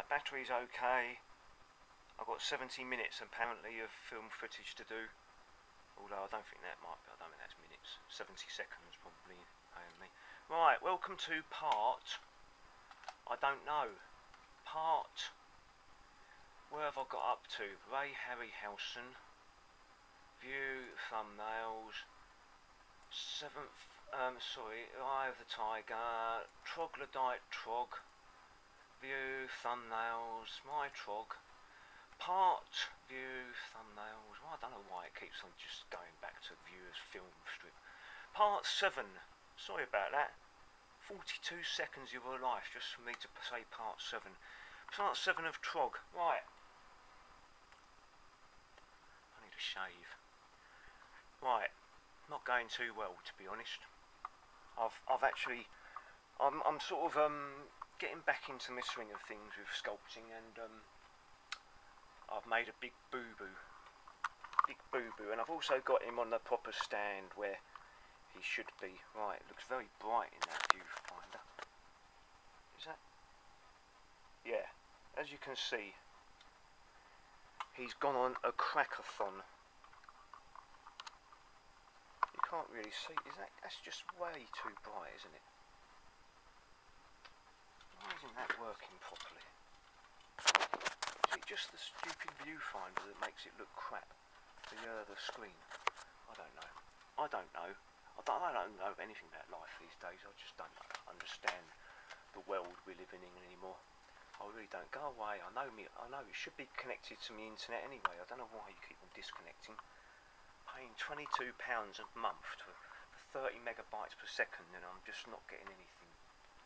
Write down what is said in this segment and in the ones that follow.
Right, battery's okay. I've got 70 minutes apparently of film footage to do. Although I don't think that might be, I don't think that's minutes. 70 seconds probably only. Right, welcome to part, I don't know, part, where have I got up to? Harryhausen, view, thumbnails, Eye of the Tiger, Troglodyte, Trog, view, thumbnails, my Trog, part, view, thumbnails. Well, I don't know why it keeps on just going back to viewers film strip. Part 7, sorry about that, 42 seconds of your life just for me to say part 7. Part 7 of Trog. Right, I need a shave. Right, not going too well, to be honest. I've actually, I'm sort of getting back into my swing of things with sculpting, and I've made a big boo-boo, and I've also got him on the proper stand where he should be. Right, it looks very bright in that viewfinder. Is that? Yeah, as you can see, he's gone on a crackathon. You can't really see, that's just way too bright, isn't it? Why isn't that working properly? Is it just the stupid viewfinder that makes it look crap? The screen? I don't know. I don't know anything about life these days. I just don't understand the world we're living in anymore. I really don't. Go away. I know it should be connected to the internet anyway. I don't know why you keep on disconnecting. Paying £22 a month for 30 megabytes per second, and I'm just not getting anything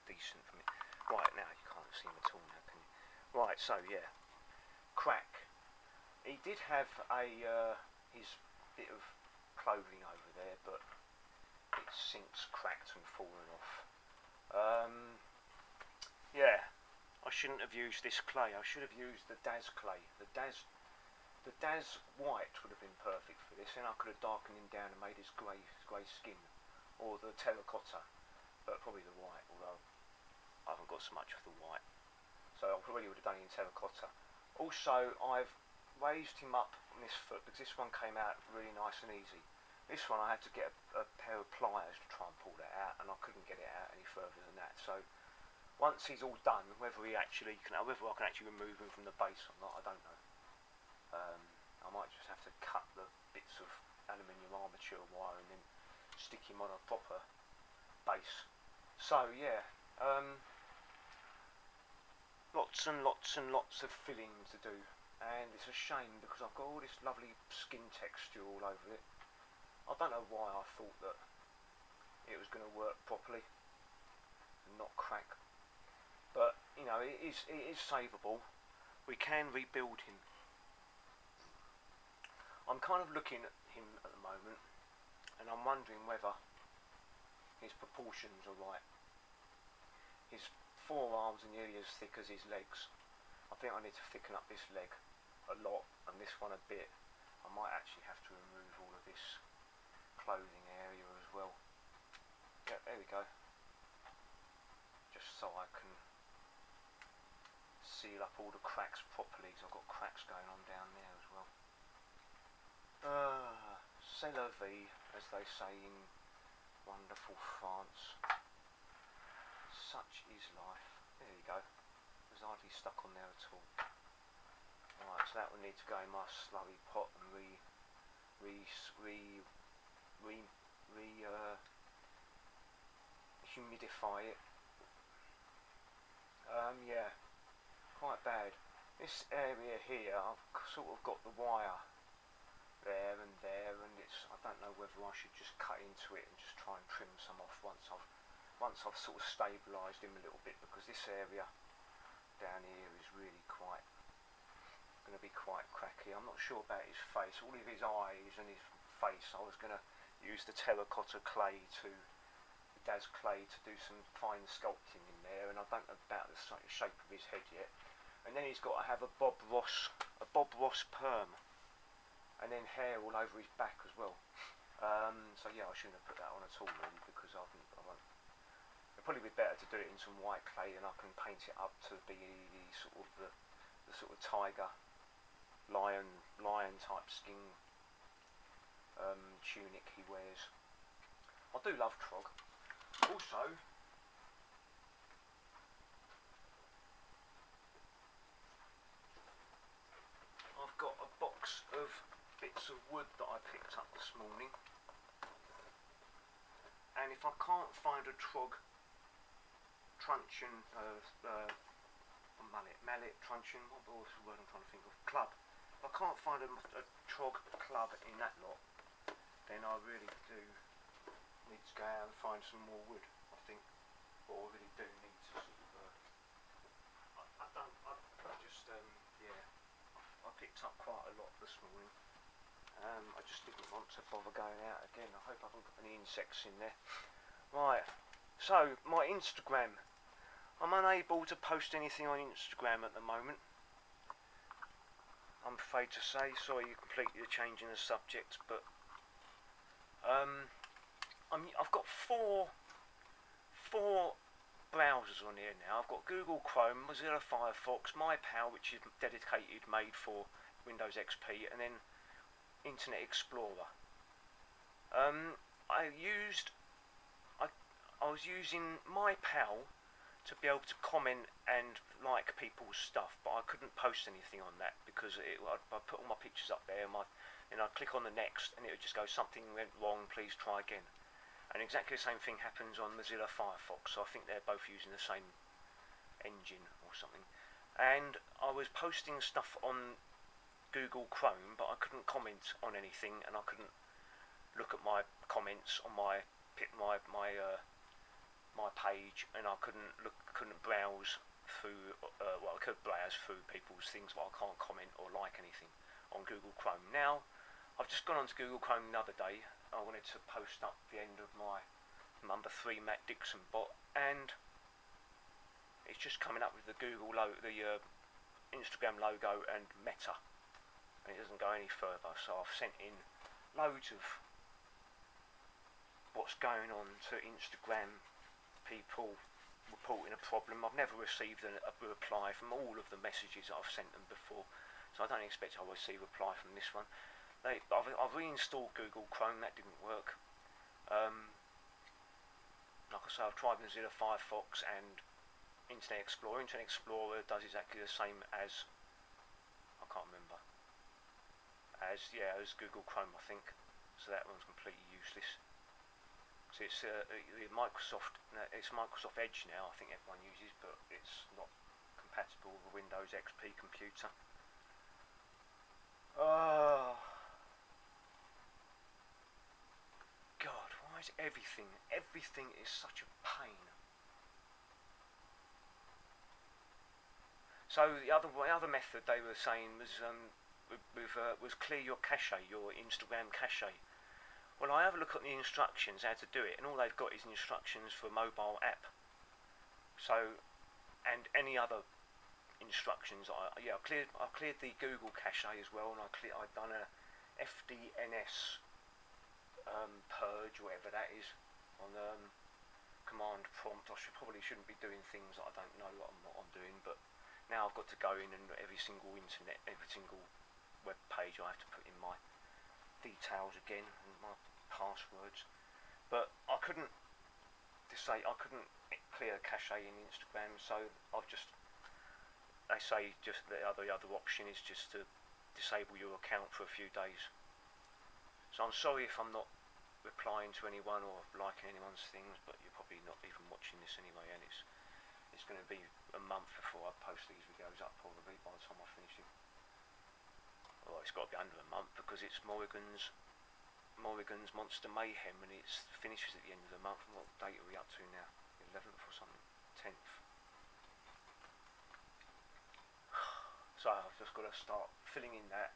decent from it. Right, now you can't see him at all now, can you? Right, so yeah, crack. He did have his bit of clothing over there, but it's since cracked and fallen off. Yeah, I shouldn't have used this clay. I should have used the Daz clay. The Daz white would have been perfect for this, and I could have darkened him down and made his grey skin, or the terracotta, but probably the white, although I haven't got so much of the white, so I probably would have done it in terracotta. Also, I've raised him up on this foot because this one came out really nice and easy. This one I had to get a pair of pliers to try and pull that out, and I couldn't get it out any further than that. So once he's all done, whether I can actually remove him from the base or not, I don't know. I might just have to cut the bits of aluminium armature wire and then stick him on a proper base. So yeah, lots and lots of filling to do, and it's a shame because I've got all this lovely skin texture all over it. I don't know why I thought that it was going to work properly and not crack, but you know, it is savable. We can rebuild him. I'm kind of looking at him at the moment, and I'm wondering whether his proportions are right. His forearms are nearly as thick as his legs. I think I need to thicken up this leg a lot and this one a bit. I might actually have to remove all of this clothing area as well. Yeah, there we go. Just so I can seal up all the cracks properly, because I've got cracks going on down there as well. C'est la vie, as they say in wonderful France. Such is life. There you go. There's hardly stuck on there at all. Right, so that will need to go in my slurry pot and humidify it. Yeah, quite bad. This area here, I've sort of got the wire there, and it's, I don't know whether I should just cut into it and just try and trim some off once I've sort of stabilised him a little bit, because this area down here is really going to be quite cracky. I'm not sure about his face. All of his eyes and his face, I was going to use the terracotta clay the Daz clay to do some fine sculpting in there, and I don't know about the shape of his head yet. And then he's got to have a Bob Ross perm, and then hair all over his back as well. So yeah, I shouldn't have put that on at all really, because I won't. It'll probably be better to do it in some white clay, and I can paint it up to be the sort of tiger, lion type skin tunic he wears. I do love Trog. Also, I've got a box of bits of wood that I picked up this morning, and if I can't find a Trog truncheon, mallet truncheon, what was the word I'm trying to think of? Club. If I can't find a Trog club in that lot, then I really do need to go out and find some more wood, I think. Or I really do need to sort of, yeah, I picked up quite a lot this morning. I just didn't want to bother going out again. I hope I haven't got any insects in there. Right, so my Instagram. I'm unable to post anything on Instagram at the moment, I'm afraid to say. Sorry, you're completely changing the subject, but I've got four browsers on here now. I've got Google Chrome, Mozilla Firefox, My Pal, which is dedicated, made for Windows XP, and then Internet Explorer. I was using My Pal to be able to comment and like people's stuff, but I couldn't post anything on that because I put all my pictures up there, and I'd click on the next, and it would just go, something went wrong, please try again. And exactly the same thing happens on Mozilla Firefox, so I think they're both using the same engine or something. And I was posting stuff on Google Chrome, but I couldn't comment on anything, and I couldn't look at my comments on my page, and I couldn't browse through. Well, I could browse through people's things, but I can't comment or like anything on Google Chrome. Now, I've just gone onto Google Chrome the other day. I wanted to post up the end of my number 3 Matt Dixon bot, and it's just coming up with the Google Instagram logo and Meta, and it doesn't go any further. So I've sent in loads of what's going on to Instagram, people reporting a problem. I've never received a reply from all of the messages that I've sent them before, so I don't expect I'll receive a reply from this one. I've reinstalled Google Chrome, that didn't work. Like I say, I've tried Mozilla Firefox and Internet Explorer. Internet Explorer does exactly the same as, I can't remember, as Google Chrome, I think. So that one's completely useless. So it's the Microsoft Edge now, I think everyone uses, but it's not compatible with a Windows XP computer. Oh God, why is everything is such a pain? So the other method they were saying was clear your cache, your Instagram cache. Well, I have a look at the instructions how to do it, and all they've got is instructions for a mobile app. So, and any other instructions, I cleared the Google cache as well, and I've done a FDNS purge, whatever that is, on command prompt. I probably shouldn't be doing things that I don't know what I'm doing, but now I've got to go in, and every single web page I have to put in my details again and my passwords. But I couldn't clear cache in Instagram, so they say the other option is just to disable your account for a few days. So I'm sorry if I'm not replying to anyone or liking anyone's things, but you're probably not even watching this anyway, and it's going to be a month before I post these videos up, probably, by the time I finish them. Well, it's got to be under a month because it's Morrigan's Monster Mayhem, and it finishes at the end of the month. What date are we up to now? 11th or something? 10th. So I've just got to start filling in that,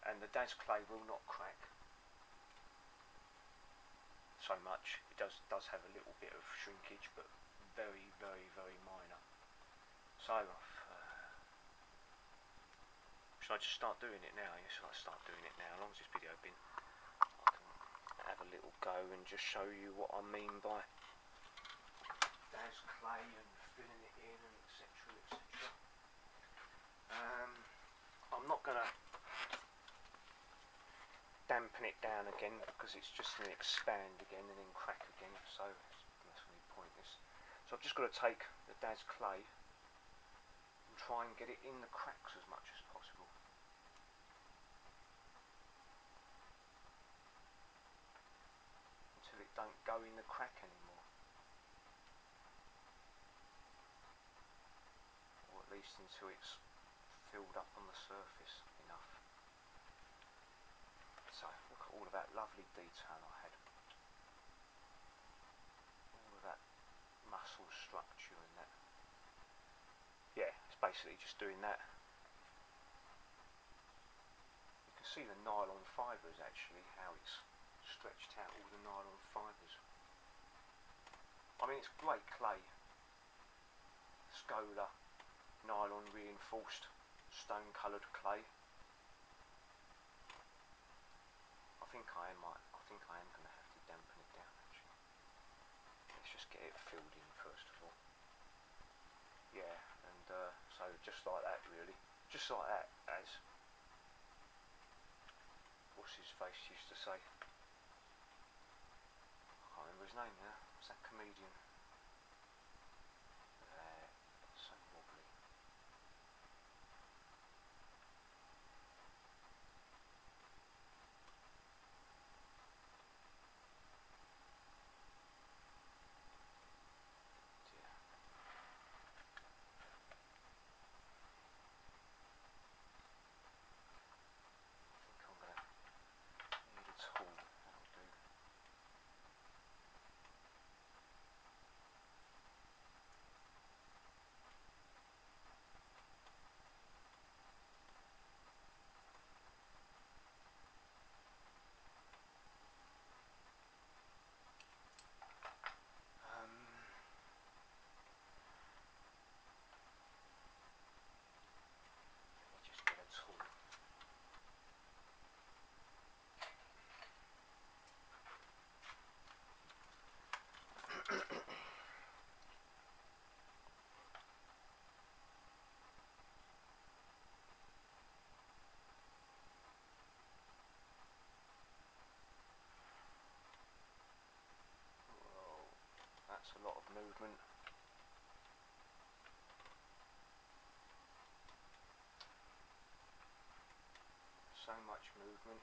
and the Daz clay will not crack so much. It does have a little bit of shrinkage, but very, very, very minor. So should I just start doing it now? Yes, I start doing it now. As long as this video been, I can have a little go and just show you what I mean by Daz clay and filling it in and etc, etc. I'm not going to dampen it down again because it's just going to expand again and then crack again, so that's really pointless. So I've just got to take the Daz clay and try and get it in the cracks as much as possible. Until it don't go in the crack anymore. Or at least until it's filled up on the surface enough. So look at all of that lovely detail I had. All of that muscle structure and that. Yeah, it's basically just doing that. You can see the nylon fibres actually, how it's stretched out all the nylon fibres. I mean, it's great clay. Scola, nylon reinforced, stone coloured clay. I think I am going to have to dampen it down actually. Let's just get it filled in first of all. Yeah, and so just like that really. Just like that, as what's his face used to say. I can't remember his name now. What's that comedian? So wobbly. That's a lot of movement. So much movement.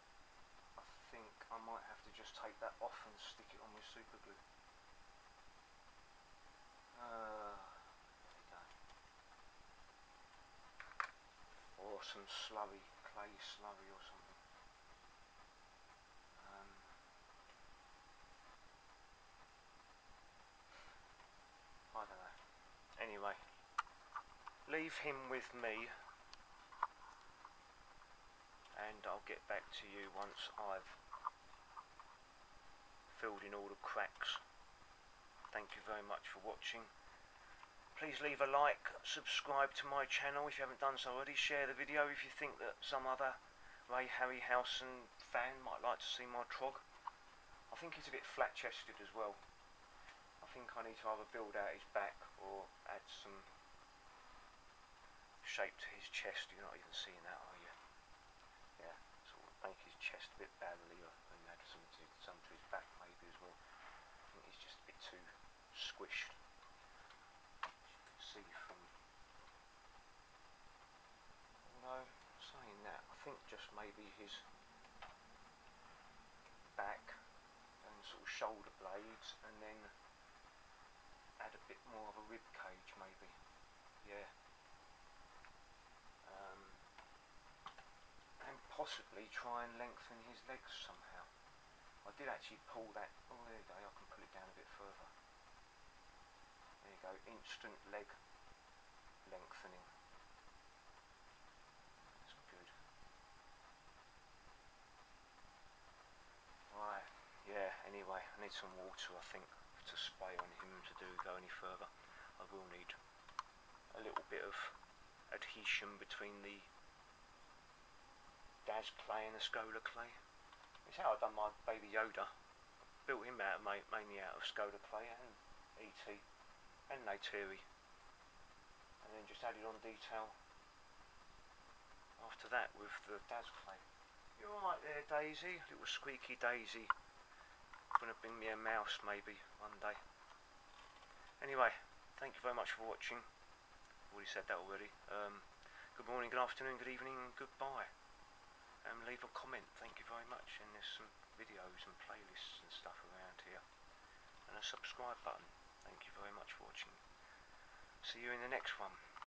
I think I might have to just take that off and stick it on with super glue. There we go. Or some slurry, clay slurry or something. I don't know. Anyway, leave him with me and I'll get back to you once I've filled in all the cracks. Thank you very much for watching. Please leave a like, subscribe to my channel if you haven't done so already, share the video if you think that some other Harryhausen fan might like to see my trog. I think he's a bit flat chested as well. I think I need to either build out his back or add some shape to his chest. You're not even seeing that, are you? Yeah, sort of make his chest a bit barrelier and add some to his back maybe as well. I think he's just a bit too squished. As you can see from... No, saying that, I think just maybe his back and sort of shoulder blades, and then add a bit more of a rib cage maybe. Yeah. And possibly try and lengthen his legs somehow. I did actually pull that. Oh, there you go. I can pull it down a bit further. There you go. Instant leg lengthening. That's good. Right. Yeah. Anyway, I need some water, I think, to spray on him to go any further. I will need a little bit of adhesion between the Daz clay and the Scola clay. It's how I've done my baby Yoda. Built him out mainly out of Scola clay and ET. and Nateri, and then just added on detail after that with the Daz clay. You're alright there, Daisy, little squeaky Daisy. Gonna bring me a mouse maybe one day. Anyway, thank you very much for watching. Already said that already. Good morning, good afternoon, good evening, and goodbye. Leave a comment, thank you very much. And there's some videos and playlists and stuff around here, and a subscribe button. Thank you very much for watching. See you in the next one.